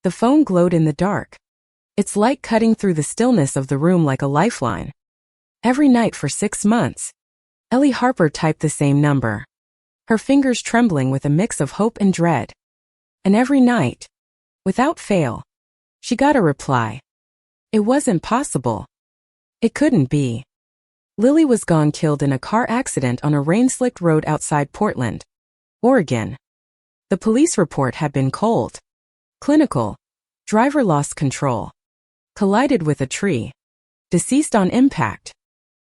The phone glowed in the dark, its light cutting through the stillness of the room like a lifeline. Every night for 6 months, Ellie Harper typed the same number, her fingers trembling with a mix of hope and dread. And every night, without fail, she got a reply. It wasn't possible. It couldn't be. Lily was gone, killed in a car accident on a rain-slicked road outside Portland, Oregon. The police report had been cold, clinical. Driver lost control, collided with a tree, deceased on impact.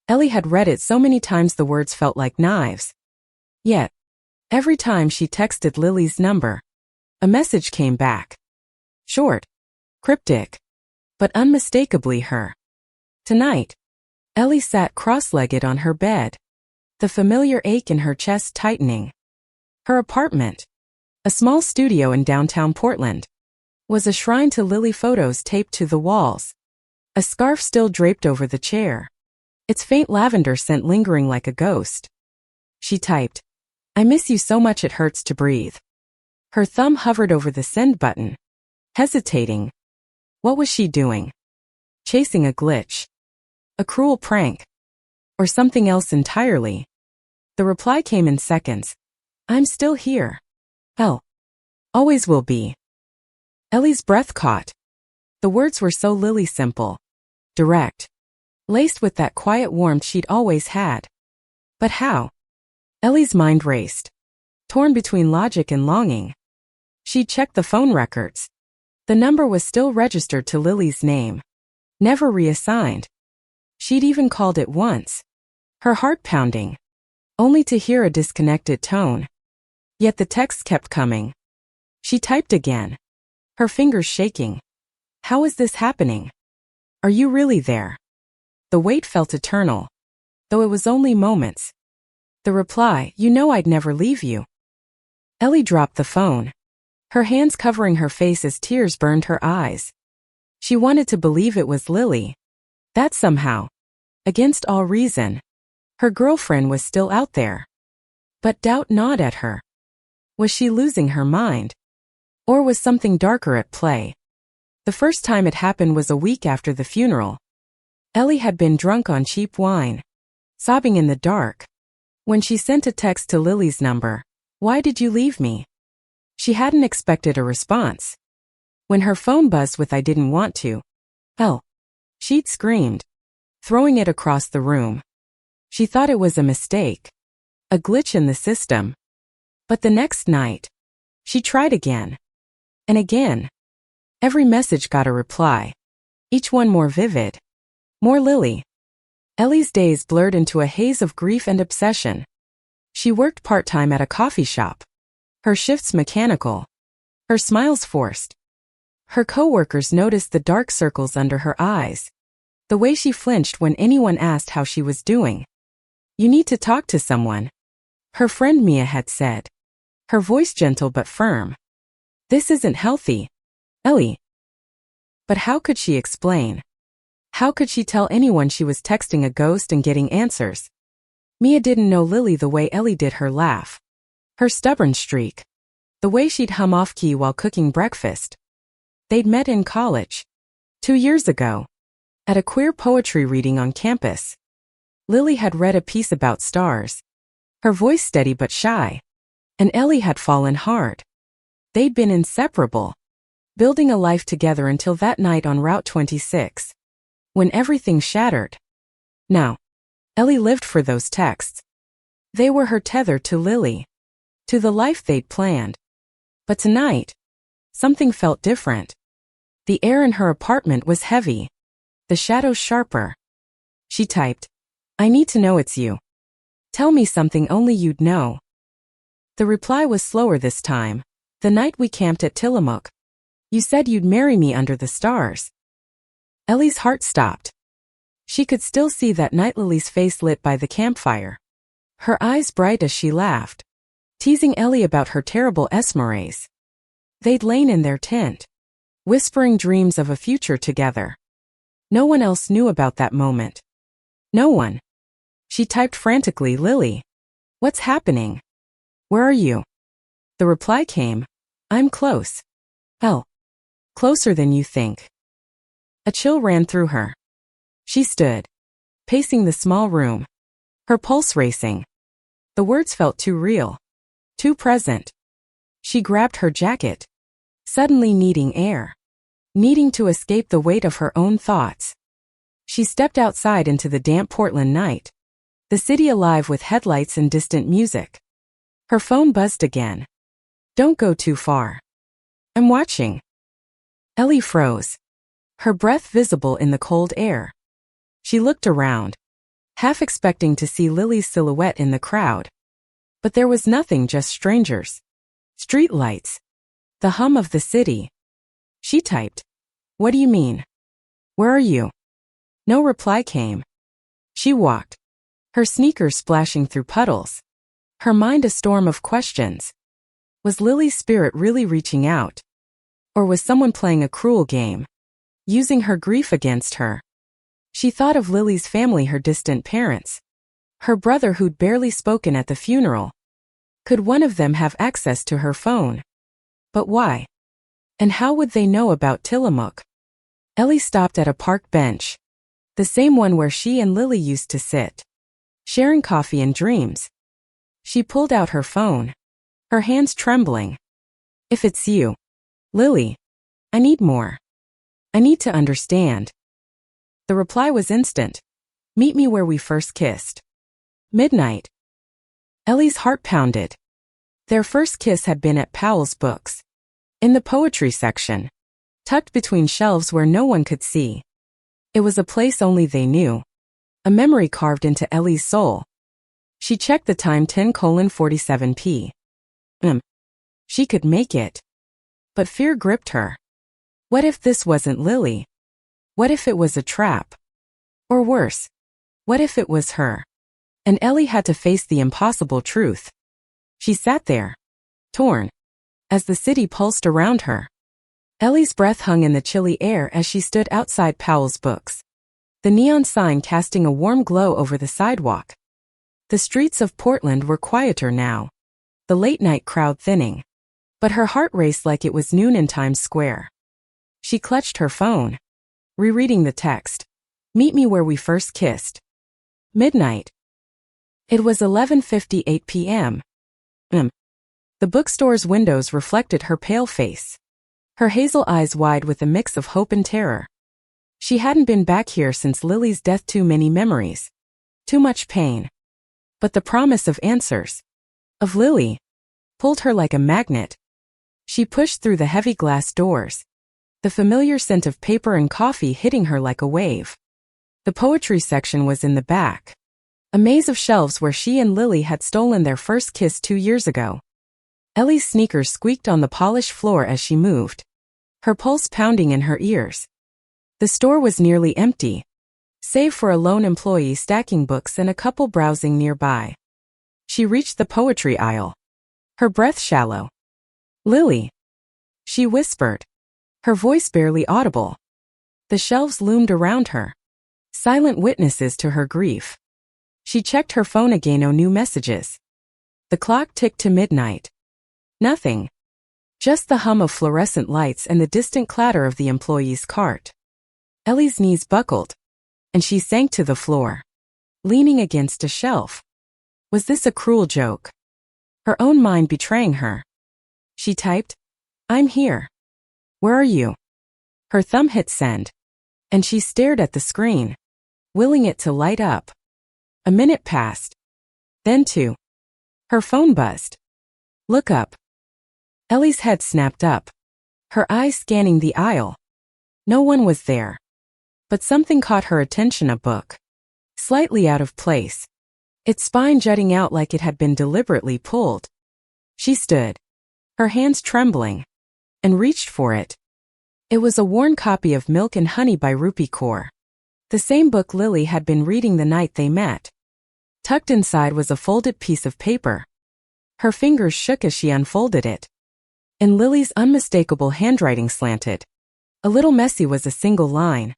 Ellie had read it so many times the words felt like knives. Yet, every time she texted Lily's number, a message came back. Short, cryptic, but unmistakably her. Tonight, Ellie sat cross-legged on her bed, the familiar ache in her chest tightening. Her apartment, a small studio in downtown Portland, was a shrine to Lily, photos taped to the walls, a scarf still draped over the chair, its faint lavender scent lingering like a ghost. She typed, "I miss you so much it hurts to breathe." Her thumb hovered over the send button, hesitating. What was she doing? Chasing a glitch? A cruel prank? Or something else entirely? The reply came in seconds. "I'm still here. L. Always will be." Ellie's breath caught. The words were so Lily, simple, direct, laced with that quiet warmth she'd always had. But how? Ellie's mind raced, torn between logic and longing. She'd checked the phone records. The number was still registered to Lily's name, never reassigned. She'd even called it once, her heart pounding, only to hear a disconnected tone. Yet the text kept coming. She typed again, her fingers shaking. "How is this happening? Are you really there?" The wait felt eternal, though it was only moments. The reply, "You know I'd never leave you." Ellie dropped the phone, her hands covering her face as tears burned her eyes. She wanted to believe it was Lily, that somehow, against all reason, her girlfriend was still out there. But doubt gnawed at her. Was she losing her mind? Or was something darker at play? The first time it happened was a week after the funeral. Ellie had been drunk on cheap wine, sobbing in the dark, when she sent a text to Lily's number. "Why did you leave me?" She hadn't expected a response. When her phone buzzed with "I didn't want to," "L," she'd screamed, throwing it across the room. She thought it was a mistake, a glitch in the system. But the next night, she tried again. And again. Every message got a reply, each one more vivid, more Lily. Ellie's days blurred into a haze of grief and obsession. She worked part-time at a coffee shop, her shifts mechanical, her smiles forced. Her coworkers noticed the dark circles under her eyes, the way she flinched when anyone asked how she was doing. "You need to talk to someone," her friend Mia had said, her voice gentle but firm. "This isn't healthy, Ellie." But how could she explain? How could she tell anyone she was texting a ghost and getting answers? Mia didn't know Lily the way Ellie did, her laugh, her stubborn streak, the way she'd hum off-key while cooking breakfast. They'd met in college, 2 years ago, at a queer poetry reading on campus. Lily had read a piece about stars, her voice steady but shy, and Ellie had fallen hard. They'd been inseparable, building a life together until that night on Route 26, when everything shattered. Now, Ellie lived for those texts. They were her tether to Lily, to the life they'd planned. But tonight, something felt different. The air in her apartment was heavy, the shadows sharper. She typed, "I need to know it's you. Tell me something only you'd know." The reply was slower this time. "The night we camped at Tillamook. You said you'd marry me under the stars." Ellie's heart stopped. She could still see that night Lily's face lit by the campfire, her eyes bright as she laughed, teasing Ellie about her terrible esmores. They'd lain in their tent, whispering dreams of a future together. No one else knew about that moment. No one. She typed frantically, "Lily, what's happening? Where are you?" The reply came, "I'm close. L. Closer than you think. A chill ran through her. She stood, pacing the small room, her pulse racing. The words felt too real, too present. She grabbed her jacket, suddenly needing air, needing to escape the weight of her own thoughts. She stepped outside into the damp Portland night, the city alive with headlights and distant music. Her phone buzzed again. Don't go too far. I'm watching. Ellie froze, her breath visible in the cold air. She looked around, half expecting to see Lily's silhouette in the crowd. But there was nothing, just strangers. Street lights. The hum of the city. She typed, "What do you mean? Where are you?" No reply came. She walked, her sneakers splashing through puddles, her mind a storm of questions. Was Lily's spirit really reaching out? Or was someone playing a cruel game, using her grief against her? She thought of Lily's family, her distant parents, her brother who'd barely spoken at the funeral. Could one of them have access to her phone? But why? And how would they know about Tillamook? Ellie stopped at a park bench, the same one where she and Lily used to sit, sharing coffee and dreams. She pulled out her phone, her hands trembling. If it's you, Lily, I need more. I need to understand. The reply was instant. Meet me where we first kissed. Midnight. Ellie's heart pounded. Their first kiss had been at Powell's Books, in the poetry section, tucked between shelves where no one could see. It was a place only they knew, a memory carved into Ellie's soul. She checked the time, 10:47 p.m. She could make it. But fear gripped her. What if this wasn't Lily? What if it was a trap? Or worse, what if it was her? And Ellie had to face the impossible truth. She sat there, torn, as the city pulsed around her. Ellie's breath hung in the chilly air as she stood outside Powell's Books, the neon sign casting a warm glow over the sidewalk. The streets of Portland were quieter now, the late-night crowd thinning. But her heart raced like it was noon in Times Square. She clutched her phone, rereading the text. Meet me where we first kissed. Midnight. It was 11:58 p.m. The bookstore's windows reflected her pale face, her hazel eyes wide with a mix of hope and terror. She hadn't been back here since Lily's death. Too many memories, too much pain. But the promise of answers, of Lily, pulled her like a magnet. She pushed through the heavy glass doors, the familiar scent of paper and coffee hitting her like a wave. The poetry section was in the back, a maze of shelves where she and Lily had stolen their first kiss 2 years ago. Ellie's sneakers squeaked on the polished floor as she moved, her pulse pounding in her ears. The store was nearly empty, save for a lone employee stacking books and a couple browsing nearby. She reached the poetry aisle, her breath shallow. Lily, she whispered, her voice barely audible. The shelves loomed around her, silent witnesses to her grief. She checked her phone again. No new messages. The clock ticked to midnight. Nothing. Just the hum of fluorescent lights and the distant clatter of the employee's cart. Ellie's knees buckled, and she sank to the floor, leaning against a shelf. Was this a cruel joke? Her own mind betraying her. She typed, "I'm here. Where are you?" Her thumb hit send, and she stared at the screen, willing it to light up. A minute passed. Then 2. Her phone buzzed. Look up. Ellie's head snapped up, her eyes scanning the aisle. No one was there. But something caught her attention, a book, slightly out of place, its spine jutting out like it had been deliberately pulled. She stood, her hands trembling, and reached for it. It was a worn copy of Milk and Honey by Rupi Kaur, the same book Lily had been reading the night they met. Tucked inside was a folded piece of paper. Her fingers shook as she unfolded it. In Lily's unmistakable handwriting slanted, a little messy, was a single line.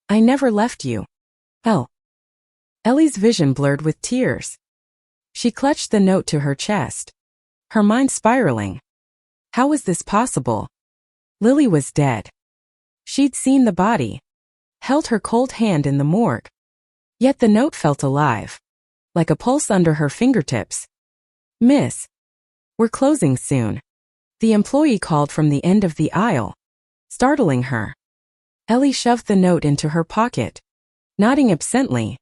I never left you. L. Ellie's vision blurred with tears. She clutched the note to her chest, her mind spiraling. How was this possible? Lily was dead. She'd seen the body, held her cold hand in the morgue. Yet the note felt alive, like a pulse under her fingertips. "Miss, we're closing soon." The employee called from the end of the aisle, startling her. Ellie shoved the note into her pocket, nodding absently.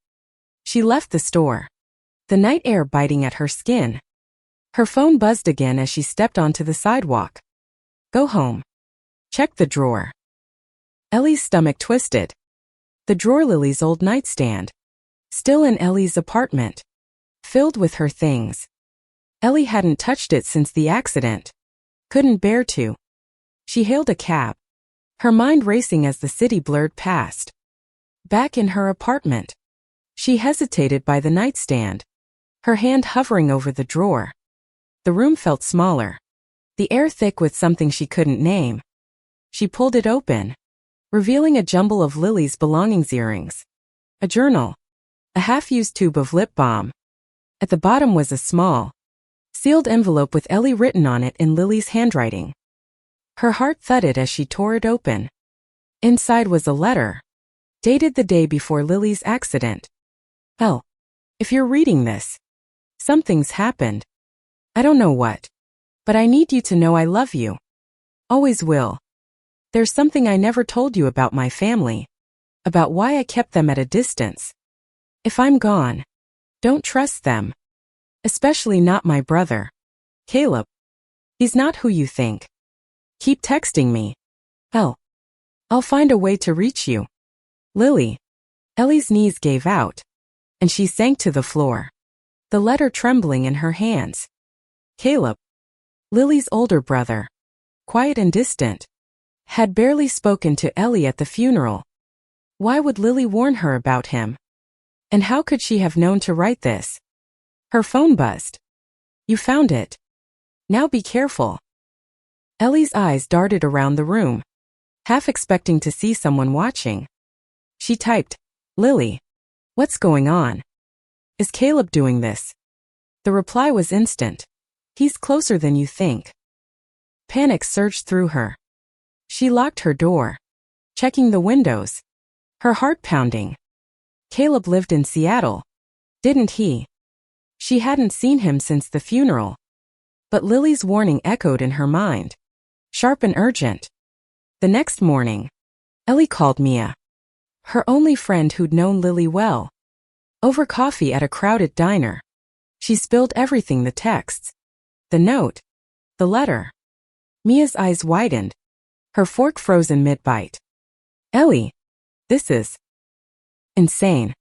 She left the store, the night air biting at her skin. Her phone buzzed again as she stepped onto the sidewalk. Go home. Check the drawer. Ellie's stomach twisted. The drawer, Lily's old nightstand, still in Ellie's apartment, filled with her things. Ellie hadn't touched it since the accident. Couldn't bear to. She hailed a cab, her mind racing as the city blurred past. Back in her apartment, she hesitated by the nightstand, her hand hovering over the drawer. The room felt smaller, the air thick with something she couldn't name. She pulled it open, revealing a jumble of Lily's belongings: earrings, a journal, a half-used tube of lip balm. At the bottom was a small, sealed envelope with Ellie written on it in Lily's handwriting. Her heart thudded as she tore it open. Inside was a letter, dated the day before Lily's accident. "Elle, if you're reading this, something's happened. I don't know what, but I need you to know I love you. Always will. There's something I never told you about my family, about why I kept them at a distance. If I'm gone, don't trust them. Especially not my brother, Caleb. He's not who you think. Keep texting me. Elle. I'll find a way to reach you. Lily." Ellie's knees gave out, and she sank to the floor, the letter trembling in her hands. Caleb, Lily's older brother, quiet and distant, had barely spoken to Ellie at the funeral. Why would Lily warn her about him? And how could she have known to write this? Her phone buzzed. "You found it. Now be careful." Ellie's eyes darted around the room, half expecting to see someone watching. She typed, "Lily, what's going on? Is Caleb doing this?" The reply was instant. "He's closer than you think." Panic surged through her. She locked her door, checking the windows, her heart pounding. Caleb lived in Seattle, didn't he? She hadn't seen him since the funeral. But Lily's warning echoed in her mind, sharp and urgent. The next morning, Ellie called Mia, her only friend who'd known Lily well. Over coffee at a crowded diner, she spilled everything: the texts, the note, the letter. Mia's eyes widened, her fork frozen mid-bite. "Ellie, this is insane.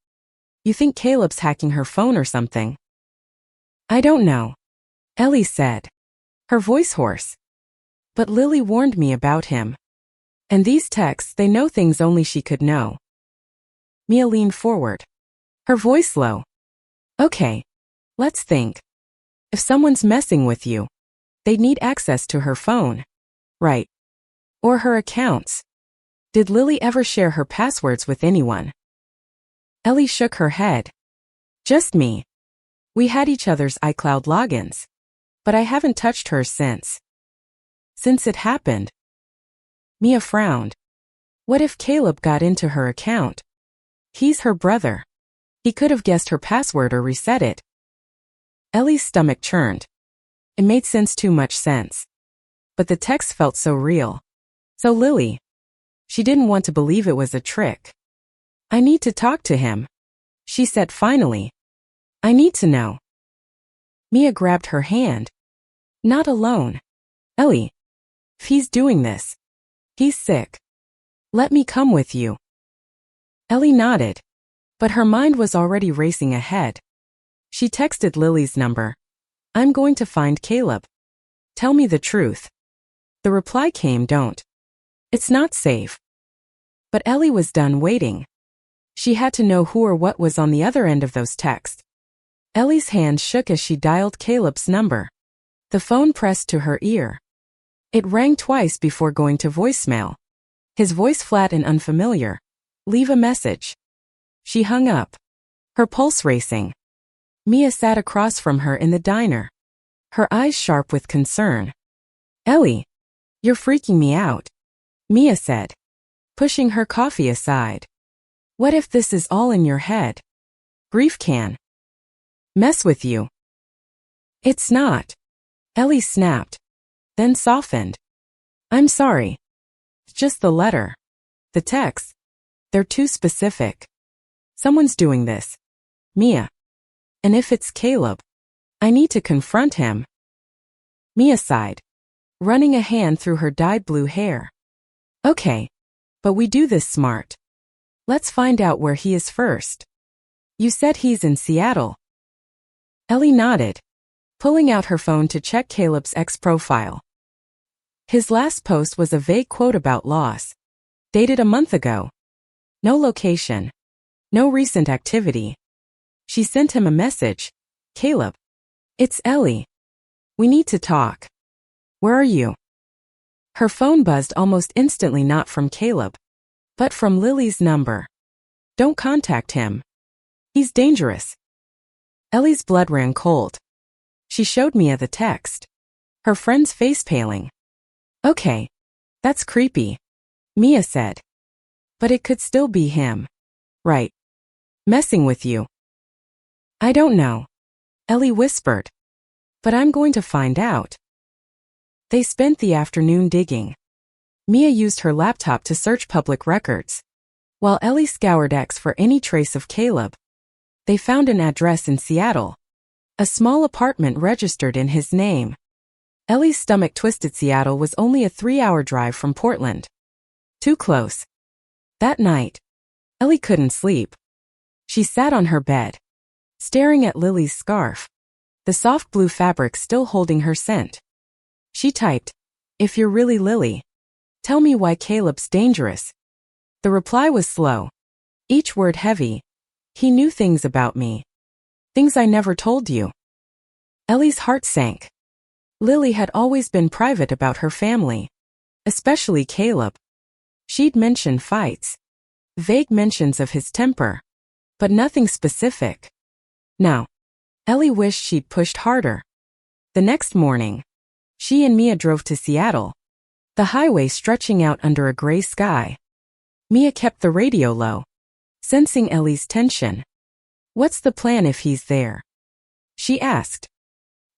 You think Caleb's hacking her phone or something?" "I don't know," Ellie said, her voice hoarse. "But Lily warned me about him. And these texts, they know things only she could know." Mia leaned forward, her voice low. "Okay, let's think. If someone's messing with you, they'd need access to her phone, right? Or her accounts. Did Lily ever share her passwords with anyone?" Ellie shook her head. "Just me. We had each other's iCloud logins. But I haven't touched hers since. Since it happened." Mia frowned. What if Caleb got into her account? He's her brother. He could have guessed her password or reset it. Ellie's stomach churned. It made too much sense. But the text felt so real. So Lily. She didn't want to believe it was a trick. "I need to talk to him," she said finally. "I need to know." Mia grabbed her hand. "Not alone. Ellie. If he's doing this, he's sick. Let me come with you." Ellie nodded, but her mind was already racing ahead. She texted Lily's number. "I'm going to find Caleb. Tell me the truth." The reply came, "Don't. It's not safe." But Ellie was done waiting. She had to know who or what was on the other end of those texts. Ellie's hand shook as she dialed Caleb's number. The phone pressed to her ear. It rang twice before going to voicemail. His voice flat and unfamiliar. "Leave a message." She hung up, her pulse racing. Mia sat across from her in the diner, her eyes sharp with concern. "Ellie, you're freaking me out," Mia said. pushing her coffee aside. What if this is all in your head? Grief can mess with you. It's not. Ellie snapped, then softened. I'm sorry. Just the letter. The text. They're too specific. Someone's doing this. Mia. And if it's Caleb, I need to confront him. Mia sighed, running a hand through her dyed blue hair. Okay. But we do this smart. Let's find out where he is first. You said he's in Seattle. Ellie nodded, pulling out her phone to check Caleb's X profile. His last post was a vague quote about loss, dated a month ago. No location. No recent activity. She sent him a message. Caleb. It's Ellie. We need to talk. Where are you? Her phone buzzed almost instantly, not from Caleb, but from Lily's number. Don't contact him. He's dangerous. Ellie's blood ran cold. She showed Mia the text. Her friend's face paling. Okay. That's creepy, Mia said. But it could still be him. Right. Messing with you. I don't know, Ellie whispered. But I'm going to find out. They spent the afternoon digging. Mia used her laptop to search public records, while Ellie scoured X for any trace of Caleb. They found an address in Seattle. A small apartment registered in his name. Ellie's stomach twisted. Seattle was only a 3-hour drive from Portland. Too close. That night, Ellie couldn't sleep. She sat on her bed, staring at Lily's scarf, the soft blue fabric still holding her scent. She typed, "If you're really Lily, tell me why Caleb's dangerous." The reply was slow, each word heavy. He knew things about me. Things I never told you. Ellie's heart sank. Lily had always been private about her family, especially Caleb. She'd mentioned fights, vague mentions of his temper, but nothing specific. Now, Ellie wished she'd pushed harder. The next morning, she and Mia drove to Seattle, the highway stretching out under a gray sky. Mia kept the radio low, sensing Ellie's tension. What's the plan if he's there? She asked.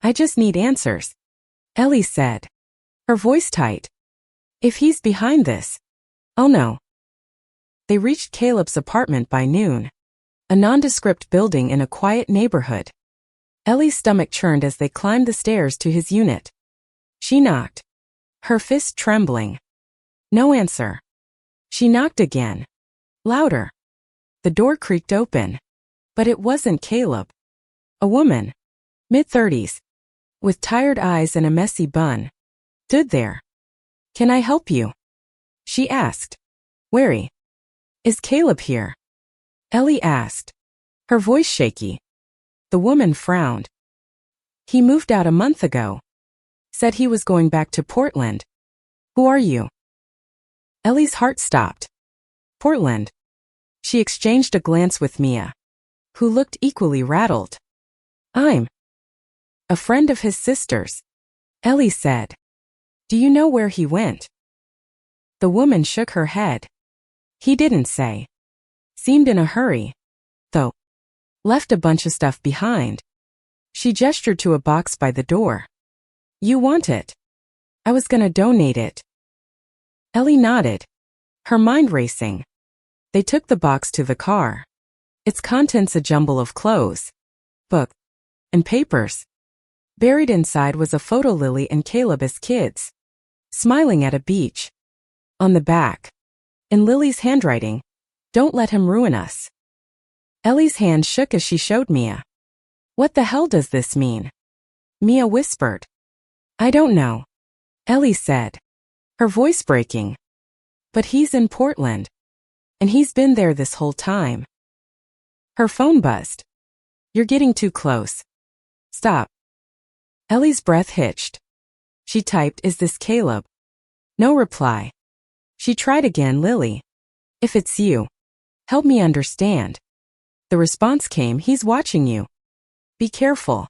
I just need answers, Ellie said, her voice tight. If he's behind this, I'll know. They reached Caleb's apartment by noon, a nondescript building in a quiet neighborhood. Ellie's stomach churned as they climbed the stairs to his unit. She knocked, her fist trembling. No answer. She knocked again, louder. The door creaked open, but it wasn't Caleb. A woman, mid-30s, with tired eyes and a messy bun, stood there. Can I help you? She asked, wary. Is Caleb here? Ellie asked, her voice shaky. The woman frowned. He moved out a month ago. Said he was going back to Portland. Who are you? Ellie's heart stopped. Portland. She exchanged a glance with Mia, who looked equally rattled. I'm a friend of his sister's, Ellie said. Do you know where he went? The woman shook her head. He didn't say. Seemed in a hurry, though. Left a bunch of stuff behind. She gestured to a box by the door. You want it? I was gonna donate it. Ellie nodded, her mind racing. They took the box to the car. Its contents a jumble of clothes, book, and papers. Buried inside was a photo Lily and Caleb as kids, smiling at a beach. On the back, in Lily's handwriting, don't let him ruin us. Ellie's hand shook as she showed Mia. What the hell does this mean? Mia whispered. I don't know, Ellie said, her voice breaking. But he's in Portland, and he's been there this whole time. Her phone buzzed. You're getting too close. Stop. Ellie's breath hitched. She typed, is this Caleb? No reply. She tried again, Lily. If it's you, help me understand. The response came, he's watching you. Be careful.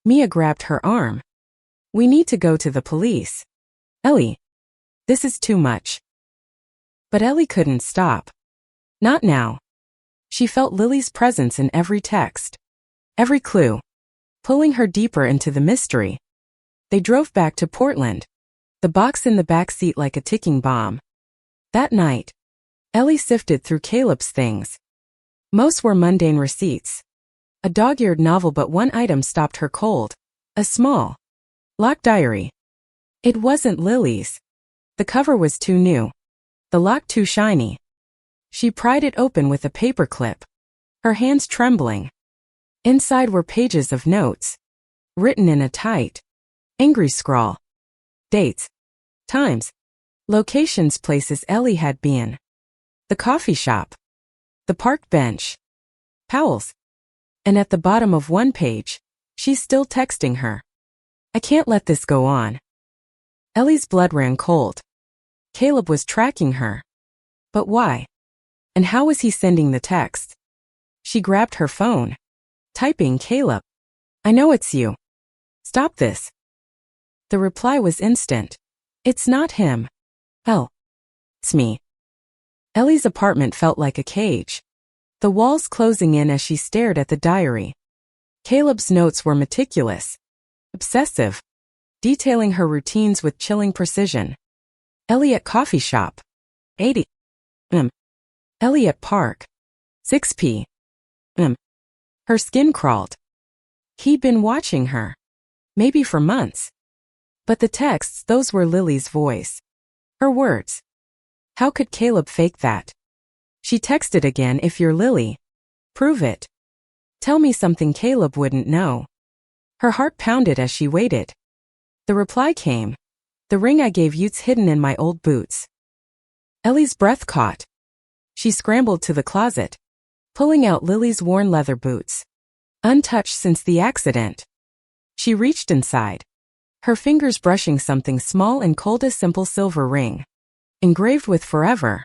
Mia grabbed her arm. We need to go to the police. Ellie, this is too much. But Ellie couldn't stop. Not now. She felt Lily's presence in every text, every clue, pulling her deeper into the mystery. They drove back to Portland, the box in the back seat like a ticking bomb. That night, Ellie sifted through Caleb's things. Most were mundane receipts. A dog-eared novel, but one item stopped her cold. A small, locked diary. It wasn't Lily's. The cover was too new. The lock too shiny. She pried it open with a paperclip, her hands trembling. Inside were pages of notes, written in a tight, angry scrawl. Dates, times, locations, places Ellie had been. The coffee shop, the park bench, Powell's. And at the bottom of one page, she's still texting her. I can't let this go on. Ellie's blood ran cold. Caleb was tracking her. But why? And how was he sending the texts? She grabbed her phone. Typing, Caleb. I know it's you. Stop this. The reply was instant. It's not him. Elle. It's me. Ellie's apartment felt like a cage. The walls closing in as she stared at the diary. Caleb's notes were meticulous, obsessive, detailing her routines with chilling precision. Ellie at coffee shop. 8 m. Ellie at park. 6 p.m. Her skin crawled. He'd been watching her. Maybe for months. But the texts, those were Lily's voice. Her words. How could Caleb fake that? She texted again, if you're Lily, prove it. Tell me something Caleb wouldn't know. Her heart pounded as she waited. The reply came. The ring I gave you's hidden in my old boots. Ellie's breath caught. She scrambled to the closet, pulling out Lily's worn leather boots, untouched since the accident. She reached inside, her fingers brushing something small and cold, a simple silver ring, engraved with forever.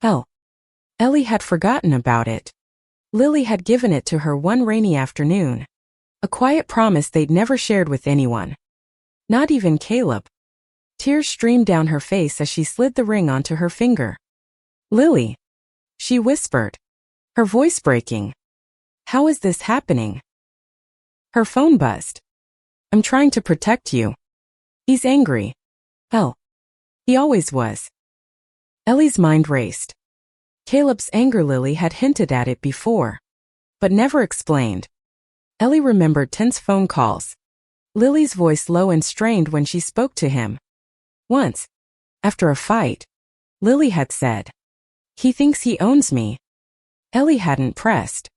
Elle. Ellie had forgotten about it. Lily had given it to her one rainy afternoon. A quiet promise they'd never shared with anyone. Not even Caleb. Tears streamed down her face as she slid the ring onto her finger. Lily. She whispered, her voice breaking. How is this happening? Her phone buzzed. I'm trying to protect you. He's angry. Elle. He always was. Ellie's mind raced. Caleb's anger, Lily had hinted at it before, but never explained. Ellie remembered tense phone calls. Lily's voice low and strained when she spoke to him. Once, after a fight, Lily had said, he thinks he owns me. Ellie hadn't pressed,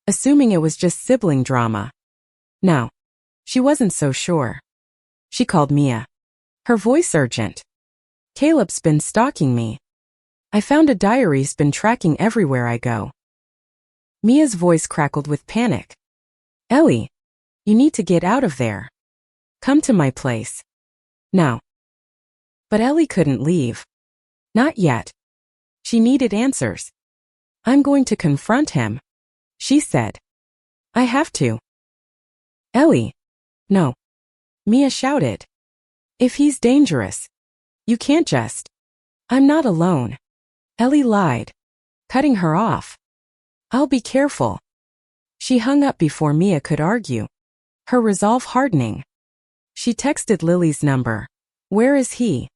assuming it was just sibling drama. Now, she wasn't so sure. She called Mia. Her voice urgent. Caleb's been stalking me. I found a diary's been tracking everywhere I go. Mia's voice crackled with panic. Ellie, you need to get out of there. Come to my place. Now. But Ellie couldn't leave. Not yet. She needed answers. I'm going to confront him, she said. I have to. Ellie. No. Mia shouted. If he's dangerous, you can't just. I'm not alone. Ellie lied, cutting her off. I'll be careful. She hung up before Mia could argue, her resolve hardening. She texted Lily's number. Where is he?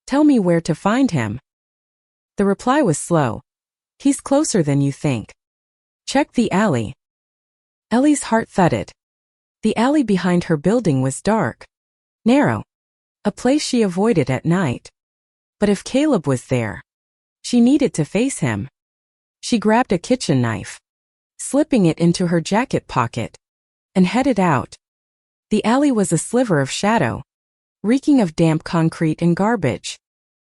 Tell me where to find him. The reply was slow. He's closer than you think. Check the alley. Ellie's heart thudded. The alley behind her building was dark, narrow, a place she avoided at night. But if Caleb was there, she needed to face him. She grabbed a kitchen knife, slipping it into her jacket pocket, and headed out. The alley was a sliver of shadow, reeking of damp concrete and garbage.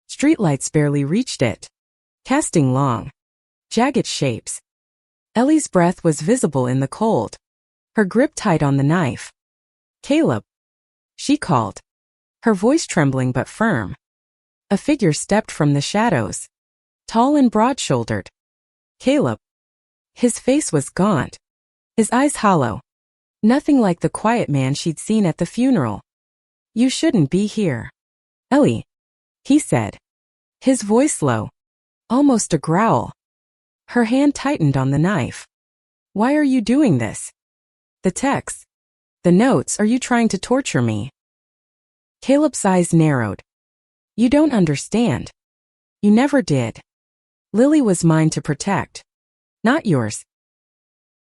Streetlights barely reached it, casting long, jagged shapes. Ellie's breath was visible in the cold, her grip tight on the knife. Caleb, she called, her voice trembling but firm. A figure stepped from the shadows, tall and broad-shouldered. Caleb. His face was gaunt, his eyes hollow. Nothing like the quiet man she'd seen at the funeral. You shouldn't be here. Ellie, he said, his voice low. almost a growl. Her hand tightened on the knife. Why are you doing this? The texts, the notes, are you trying to torture me? Caleb's eyes narrowed. You don't understand. You never did. Lily was mine to protect. Not yours.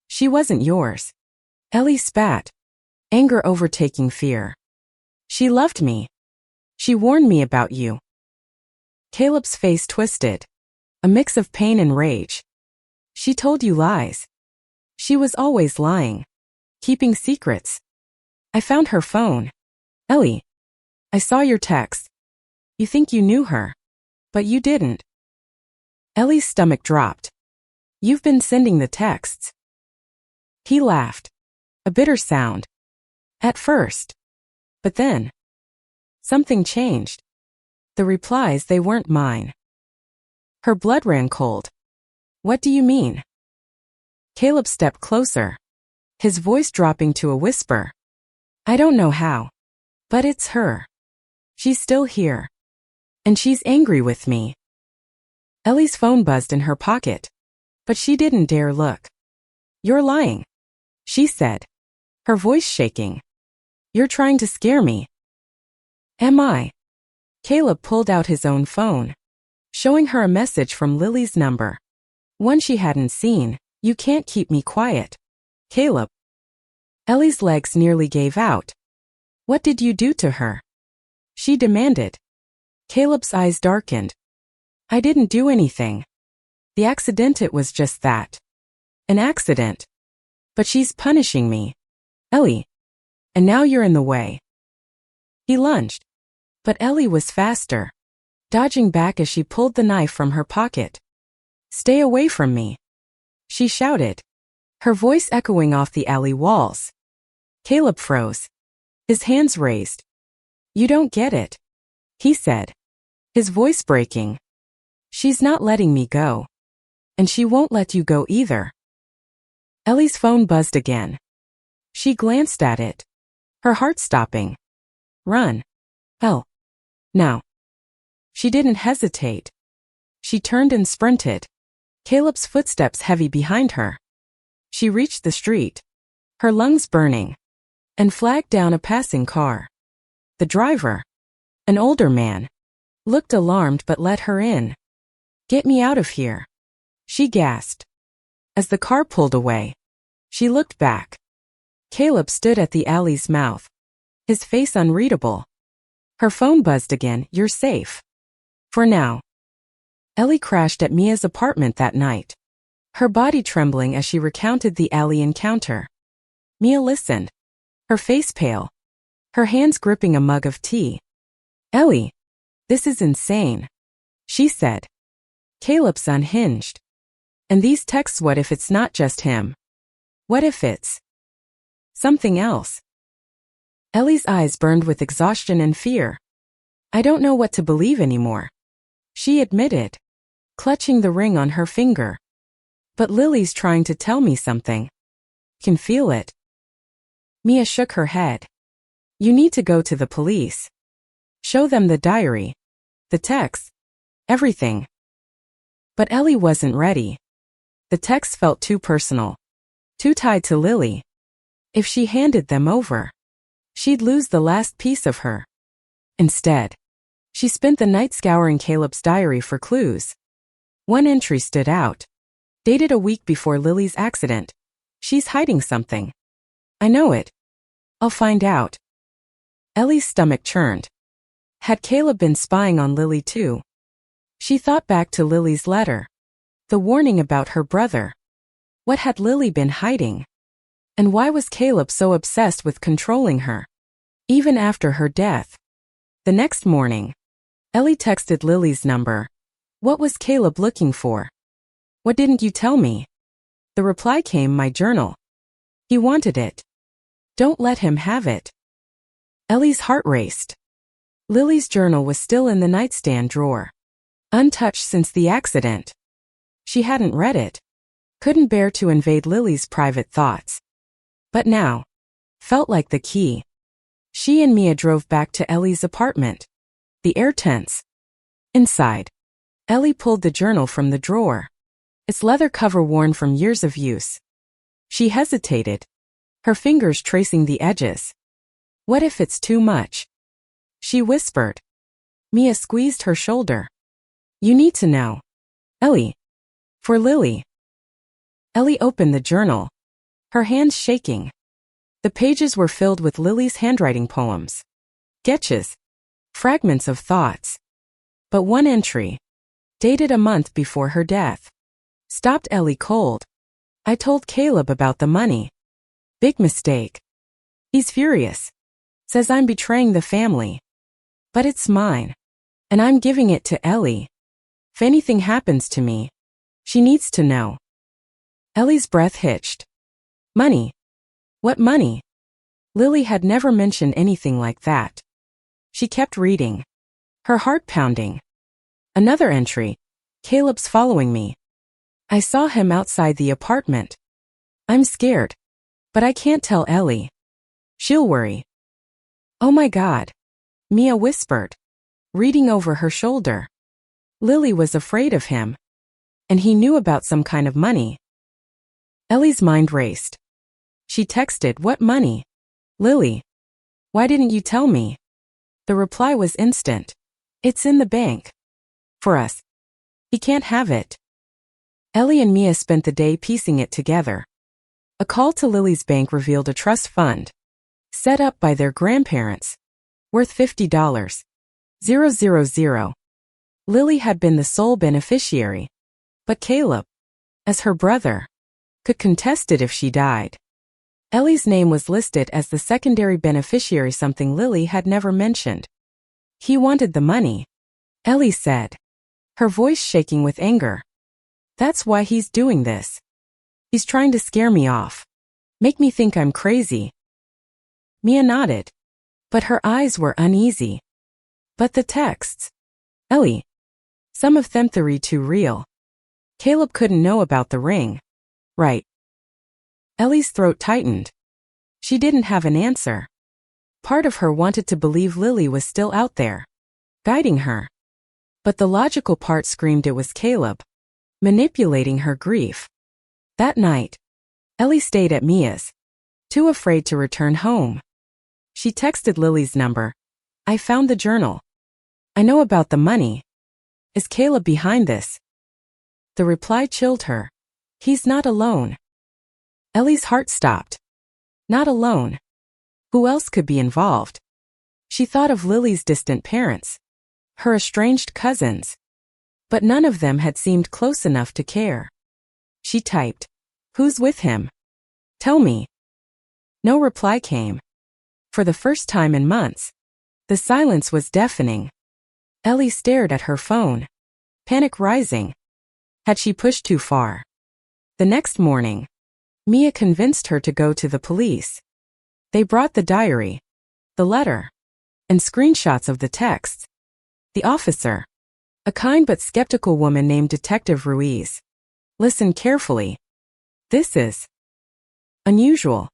She wasn't yours. Ellie spat, anger overtaking fear. She loved me. She warned me about you. Caleb's face twisted, a mix of pain and rage. She told you lies. She was always lying, keeping secrets. I found her phone. Ellie, I saw your text. You think you knew her, but you didn't. Ellie's stomach dropped. You've been sending the texts. He laughed, a bitter sound. At first. But then. Something changed. The replies, they weren't mine. Her blood ran cold. What do you mean? Caleb stepped closer, his voice dropping to a whisper. I don't know how, but it's her. She's still here. And she's angry with me. Ellie's phone buzzed in her pocket, but she didn't dare look. You're lying, she said, her voice shaking. You're trying to scare me. Am I? Caleb pulled out his own phone, showing her a message from Lily's number. One she hadn't seen. You can't keep me quiet. Caleb. Ellie's legs nearly gave out. What did you do to her? She demanded. Caleb's eyes darkened. I didn't do anything. The accident, it was just that. An accident. But she's punishing me. Ellie. And now you're in the way. He lunged. But Ellie was faster, dodging back as she pulled the knife from her pocket. Stay away from me, she shouted, her voice echoing off the alley walls. Caleb froze, his hands raised. You don't get it, he said, his voice breaking. She's not letting me go. And she won't let you go either. Ellie's phone buzzed again. She glanced at it, her heart stopping. Run. Elle. Now. She didn't hesitate. She turned and sprinted, Caleb's footsteps heavy behind her. She reached the street, her lungs burning, and flagged down a passing car. The driver, an older man, looked alarmed but let her in. Get me out of here, she gasped. As the car pulled away, she looked back. Caleb stood at the alley's mouth, his face unreadable. Her phone buzzed again. You're safe. For now. Ellie crashed at Mia's apartment that night, her body trembling as she recounted the alley encounter. Mia listened, her face pale, her hands gripping a mug of tea. Ellie, this is insane, she said. Caleb's unhinged. And these texts, what if it's not just him? What if it's something else? Ellie's eyes burned with exhaustion and fear. I don't know what to believe anymore, she admitted, clutching the ring on her finger. But Lily's trying to tell me something. Can feel it. Mia shook her head. You need to go to the police. Show them the diary, the texts, everything. But Ellie wasn't ready. The texts felt too personal, too tied to Lily. If she handed them over, she'd lose the last piece of her. Instead, she spent the night scouring Caleb's diary for clues. One entry stood out. Dated a week before Lily's accident. She's hiding something. I know it. I'll find out. Ellie's stomach churned. Had Caleb been spying on Lily too? She thought back to Lily's letter. The warning about her brother. What had Lily been hiding? And why was Caleb so obsessed with controlling her? Even after her death. The next morning, Ellie texted Lily's number. What was Caleb looking for? What didn't you tell me? The reply came, my journal. He wanted it. Don't let him have it. Ellie's heart raced. Lily's journal was still in the nightstand drawer, untouched since the accident. She hadn't read it. Couldn't bear to invade Lily's private thoughts. But now, felt like the key. She and Mia drove back to Ellie's apartment. The air tense. Inside, Ellie pulled the journal from the drawer, its leather cover worn from years of use. She hesitated, her fingers tracing the edges. What if it's too much? She whispered. Mia squeezed her shoulder. You need to know. Ellie. For Lily. Ellie opened the journal, her hands shaking. The pages were filled with Lily's handwriting poems. Sketches. Fragments of thoughts. But one entry, dated a month before her death, stopped Ellie cold. I told Caleb about the money. Big mistake. He's furious. Says I'm betraying the family. But it's mine. And I'm giving it to Ellie. If anything happens to me, she needs to know. Ellie's breath hitched. Money. What money? Lily had never mentioned anything like that. She kept reading, her heart pounding. Another entry. Caleb's following me. I saw him outside the apartment. I'm scared. But I can't tell Ellie. She'll worry. Oh my God. Mia whispered, reading over her shoulder. Lily was afraid of him. And he knew about some kind of money. Ellie's mind raced. She texted, what money? Lily. Why didn't you tell me? The reply was instant. It's in the bank. For us. He can't have it. Ellie and Mia spent the day piecing it together. A call to Lily's bank revealed a trust fund, set up by their grandparents, worth $50. 000. Lily had been the sole beneficiary. But Caleb, as her brother, could contest it if she died. Ellie's name was listed as the secondary beneficiary, something Lily had never mentioned. He wanted the money, Ellie said, her voice shaking with anger. That's why he's doing this. He's trying to scare me off. Make me think I'm crazy. Mia nodded, but her eyes were uneasy. But the texts. Ellie. Some of them too real. Caleb couldn't know about the ring. Right. Ellie's throat tightened. She didn't have an answer. Part of her wanted to believe Lily was still out there, guiding her. But the logical part screamed it was Caleb, manipulating her grief. That night, Ellie stayed at Mia's, too afraid to return home. She texted Lily's number. I found the journal. I know about the money. Is Caleb behind this? The reply chilled her. He's not alone. Ellie's heart stopped. Not alone. Who else could be involved? She thought of Lily's distant parents, her estranged cousins. But none of them had seemed close enough to care. She typed, who's with him? Tell me. No reply came. For the first time in months, the silence was deafening. Ellie stared at her phone, panic rising. Had she pushed too far? The next morning, Mia convinced her to go to the police. They brought the diary, the letter, and screenshots of the texts. The officer, a kind but skeptical woman named Detective Ruiz, listened carefully. This is unusual,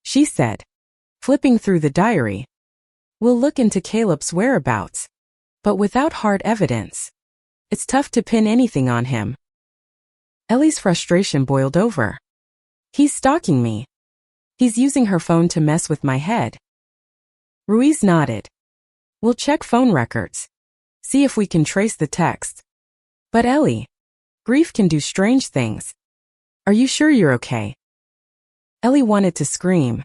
she said, flipping through the diary. We'll look into Caleb's whereabouts, but without hard evidence, it's tough to pin anything on him. Ellie's frustration boiled over. He's stalking me. He's using her phone to mess with my head. Ruiz nodded. We'll check phone records. See if we can trace the texts. But Ellie, grief can do strange things. Are you sure you're okay? Ellie wanted to scream.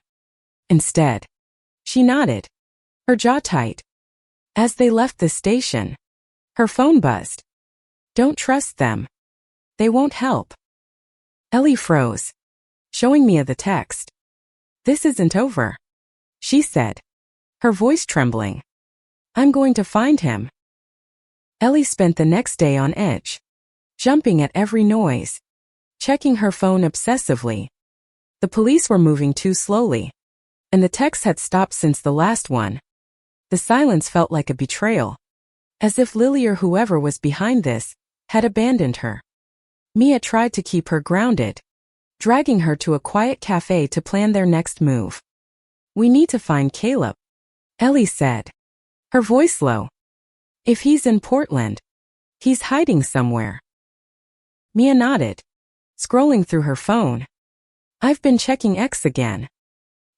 Instead, she nodded, her jaw tight. As they left the station, her phone buzzed. Don't trust them. They won't help. Ellie froze, showing Mia the text. This isn't over, she said, her voice trembling. I'm going to find him. Ellie spent the next day on edge, jumping at every noise, checking her phone obsessively. The police were moving too slowly, and the texts had stopped since the last one. The silence felt like a betrayal, as if Lily or whoever was behind this had abandoned her. Mia tried to keep her grounded, dragging her to a quiet cafe to plan their next move. We need to find Caleb, Ellie said, her voice low. If he's in Portland, He's hiding somewhere. Mia nodded, scrolling through her phone. I've been checking X again.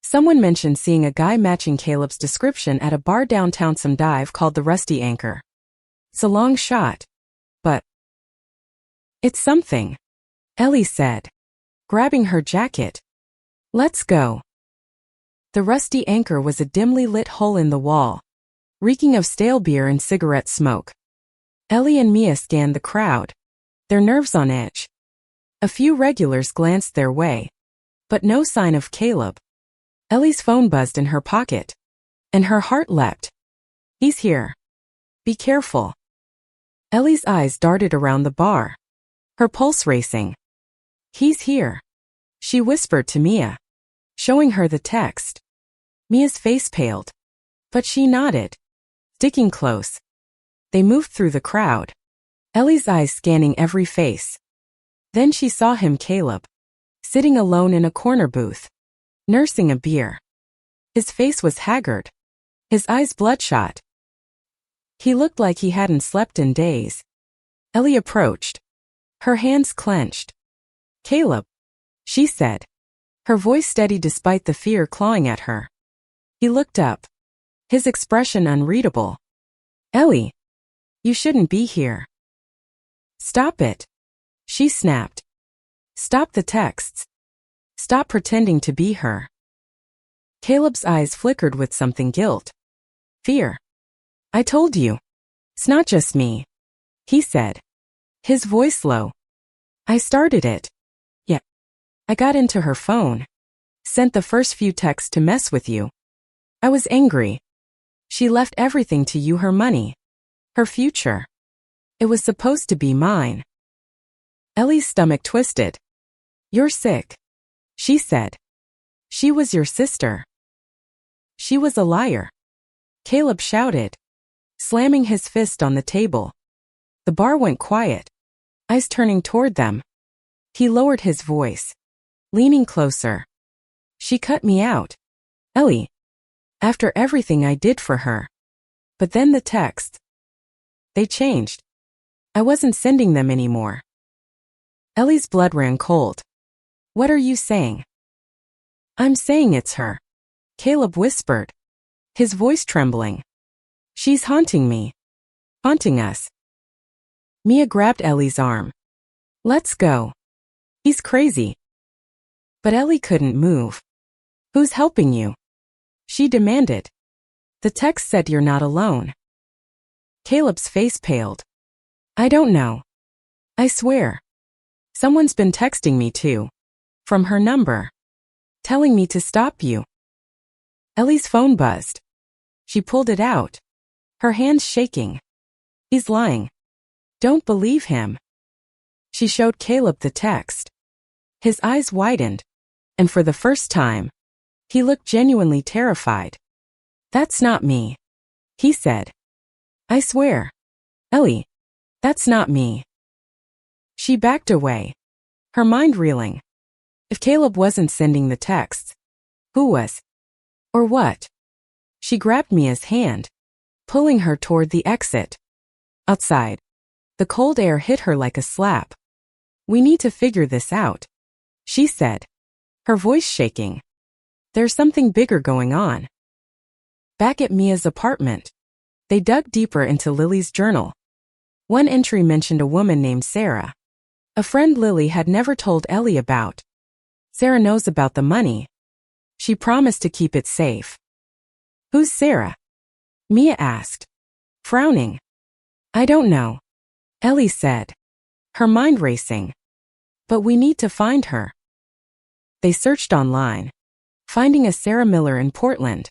Someone mentioned seeing a guy matching Caleb's description at a bar downtown, some dive called the Rusty Anchor. It's a long shot, but it's something, Ellie said, grabbing her jacket. Let's go. The Rusty Anchor was a dimly lit hole in the wall, reeking of stale beer and cigarette smoke. Ellie and Mia scanned the crowd, their nerves on edge. A few regulars glanced their way, but no sign of Caleb. Ellie's phone buzzed in her pocket, and her heart leapt. He's here. Be careful. Ellie's eyes darted around the bar, her pulse racing. He's here, she whispered to Mia, showing her the text. Mia's face paled, but she nodded, sticking close. They moved through the crowd, Ellie's eyes scanning every face. Then she saw him, Caleb, sitting alone in a corner booth, nursing a beer. His face was haggard, his eyes bloodshot. He looked like he hadn't slept in days. Ellie approached, her hands clenched. Caleb, she said, her voice steady despite the fear clawing at her. He looked up, his expression unreadable. Ellie, you shouldn't be here. Stop it, she snapped. Stop the texts. Stop pretending to be her. Caleb's eyes flickered with something, guilt. Fear. I told you. It's not just me, he said, his voice low. I started it. Yeah. I got into her phone. Sent the first few texts to mess with you. I was angry. She left everything to you, her money, her future. It was supposed to be mine. Ellie's stomach twisted. You're sick, she said. She was your sister. She was a liar, Caleb shouted, slamming his fist on the table. The bar went quiet, eyes turning toward them. He lowered his voice, leaning closer. She cut me out, Ellie, after everything I did for her. But then the texts. They changed. I wasn't sending them anymore. Ellie's blood ran cold. What are you saying? I'm saying it's her, Caleb whispered, his voice trembling. She's haunting me. Haunting us. Mia grabbed Ellie's arm. Let's go. He's crazy. But Ellie couldn't move. Who's helping you? She demanded. The text said you're not alone. Caleb's face paled. I don't know. I swear. Someone's been texting me too. From her number. Telling me to stop you. Ellie's phone buzzed. She pulled it out, her hands shaking. He's lying. Don't believe him. She showed Caleb the text. His eyes widened, and for the first time, he looked genuinely terrified. That's not me, he said. I swear. Ellie, that's not me. She backed away, her mind reeling. If Caleb wasn't sending the texts, who was? Or what? She grabbed Mia's hand, pulling her toward the exit. Outside, the cold air hit her like a slap. We need to figure this out, she said, her voice shaking. There's something bigger going on. Back at Mia's apartment, they dug deeper into Lily's journal. One entry mentioned a woman named Sarah, a friend Lily had never told Ellie about. Sarah knows about the money. She promised to keep it safe. Who's Sarah? Mia asked, frowning. I don't know, Ellie said, her mind racing. But we need to find her. They searched online, finding a Sarah Miller in Portland,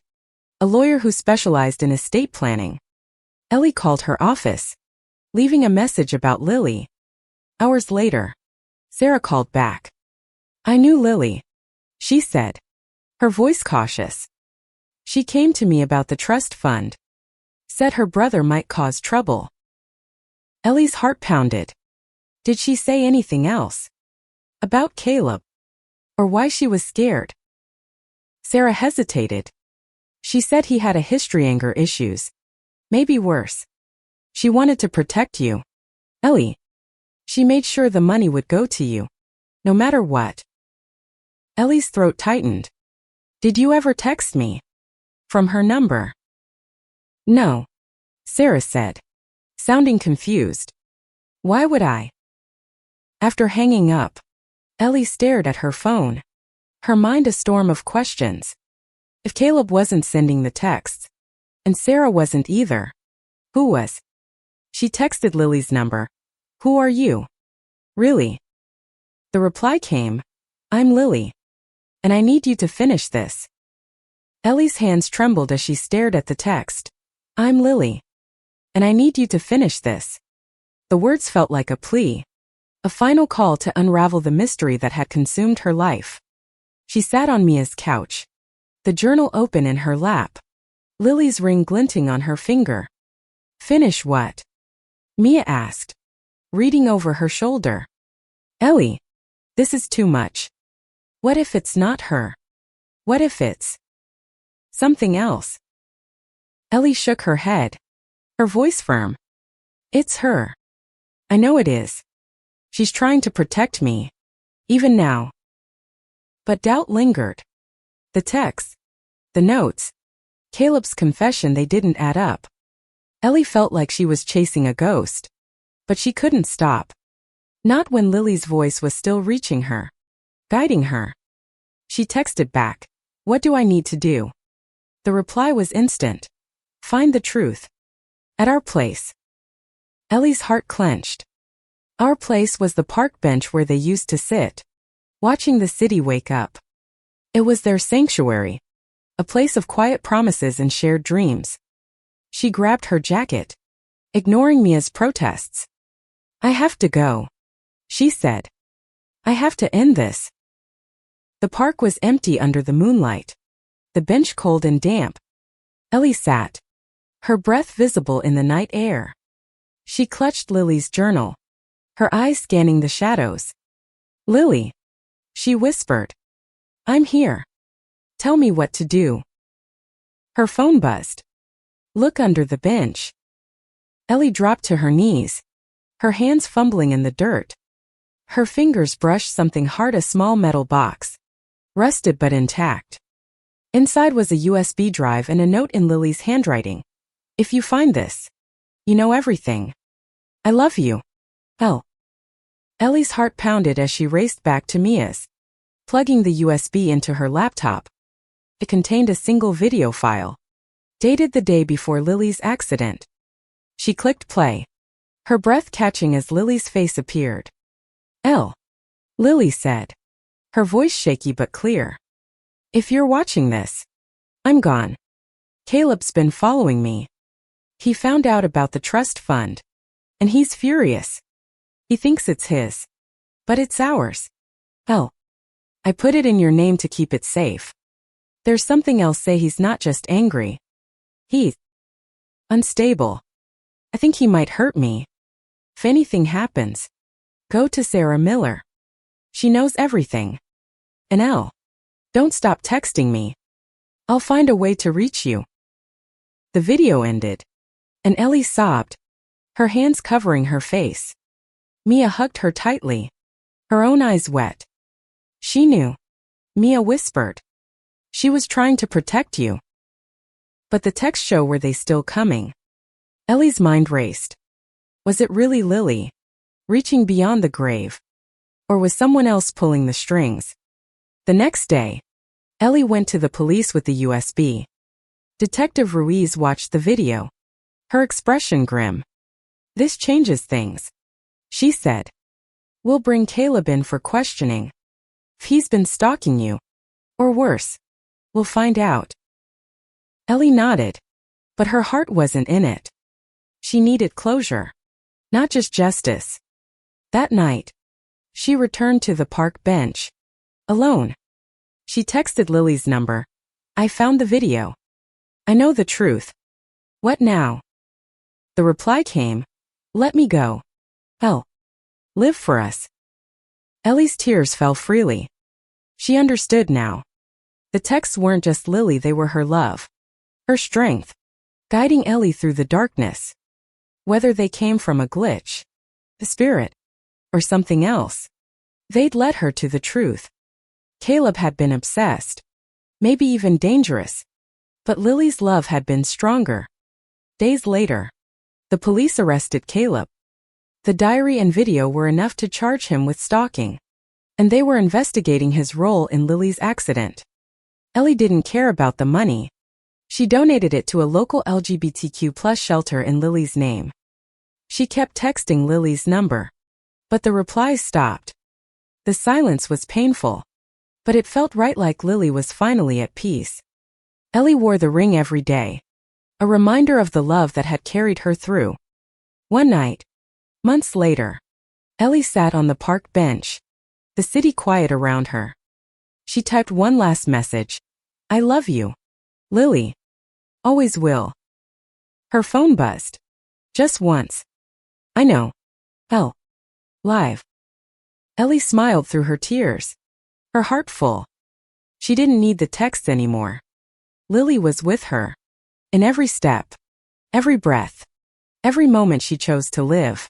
a lawyer who specialized in estate planning. Ellie called her office, leaving a message about Lily. Hours later, Sarah called back. I knew Lily, she said, her voice cautious. She came to me about the trust fund. Said her brother might cause trouble. Ellie's heart pounded. Did she say anything else? About Caleb? Or why she was scared? Sarah hesitated. She said he had a history, anger issues. Maybe worse. She wanted to protect you. Ellie. She made sure the money would go to you, no matter what. Ellie's throat tightened. Did you ever text me? From her number? No, Sarah said, sounding confused. Why would I? After hanging up, Ellie stared at her phone, her mind a storm of questions. If Caleb wasn't sending the texts, and Sarah wasn't either, who was? She texted Lily's number. Who are you? Really? The reply came, I'm Lily, and I need you to finish this. Ellie's hands trembled as she stared at the text. I'm Lily, and I need you to finish this. The words felt like a plea, a final call to unravel the mystery that had consumed her life. She sat on Mia's couch, the journal open in her lap, Lily's ring glinting on her finger. Finish what? Mia asked, reading over her shoulder. Ellie, this is too much. What if it's not her? What if it's something else? Ellie shook her head, her voice firm. It's her. I know it is. She's trying to protect me, even now. But doubt lingered. The texts, the notes, Caleb's confession, they didn't add up. Ellie felt like she was chasing a ghost, but she couldn't stop. Not when Lily's voice was still reaching her, guiding her. She texted back, what do I need to do? The reply was instant. Find the truth. At our place. Ellie's heart clenched. Our place was the park bench where they used to sit, watching the city wake up. It was their sanctuary, a place of quiet promises and shared dreams. She grabbed her jacket, ignoring Mia's protests. I have to go, she said. I have to end this. The park was empty under the moonlight, the bench cold and damp. Ellie sat, her breath visible in the night air. She clutched Lily's journal, her eyes scanning the shadows. Lily, she whispered. I'm here. Tell me what to do. Her phone buzzed. Look under the bench. Ellie dropped to her knees, her hands fumbling in the dirt. Her fingers brushed something hard, a small metal box, rusted but intact. Inside was a USB drive and a note in Lily's handwriting. If you find this, you know everything. I love you. Elle. Ellie's heart pounded as she raced back to Mia's, plugging the USB into her laptop. It contained a single video file, dated the day before Lily's accident. She clicked play, her breath catching as Lily's face appeared. Elle. Lily said, her voice shaky but clear. If you're watching this, I'm gone. Caleb's been following me. He found out about the trust fund, and he's furious. He thinks it's his, but it's ours. Elle. I put it in your name to keep it safe. There's something else. Say he's not just angry. He's unstable. I think he might hurt me. If anything happens, go to Sarah Miller. She knows everything. And Elle, don't stop texting me. I'll find a way to reach you. The video ended, and Ellie sobbed, her hands covering her face. Mia hugged her tightly, her own eyes wet. She knew. Mia whispered. She was trying to protect you. But the texts show, were they still coming? Ellie's mind raced. Was it really Lily, reaching beyond the grave? Or was someone else pulling the strings? The next day, Ellie went to the police with the USB. Detective Ruiz watched the video, her expression grim. This changes things, she said. We'll bring Caleb in for questioning. If he's been stalking you, or worse, we'll find out. Ellie nodded, but her heart wasn't in it. She needed closure, not just justice. That night, she returned to the park bench, alone. She texted Lily's number. I found the video. I know the truth. What now? The reply came, let me go. Elle. Live for us. Ellie's tears fell freely. She understood now. The texts weren't just Lily, they were her love, her strength, guiding Ellie through the darkness. Whether they came from a glitch, the spirit, or something else. They'd led her to the truth. Caleb had been obsessed, maybe even dangerous, but Lily's love had been stronger. Days later, the police arrested Caleb. The diary and video were enough to charge him with stalking, and they were investigating his role in Lily's accident. Ellie didn't care about the money. She donated it to a local LGBTQ+ shelter in Lily's name. She kept texting Lily's number, but the replies stopped. The silence was painful, but it felt right, like Lily was finally at peace. Ellie wore the ring every day, a reminder of the love that had carried her through. One night, months later, Ellie sat on the park bench, the city quiet around her. She typed one last message: "I love you, Lily. Always will." Her phone buzzed. Just once. "I know. L. Live." Ellie smiled through her tears, her heart full. She didn't need the texts anymore. Lily was with her, in every step, every breath, every moment she chose to live.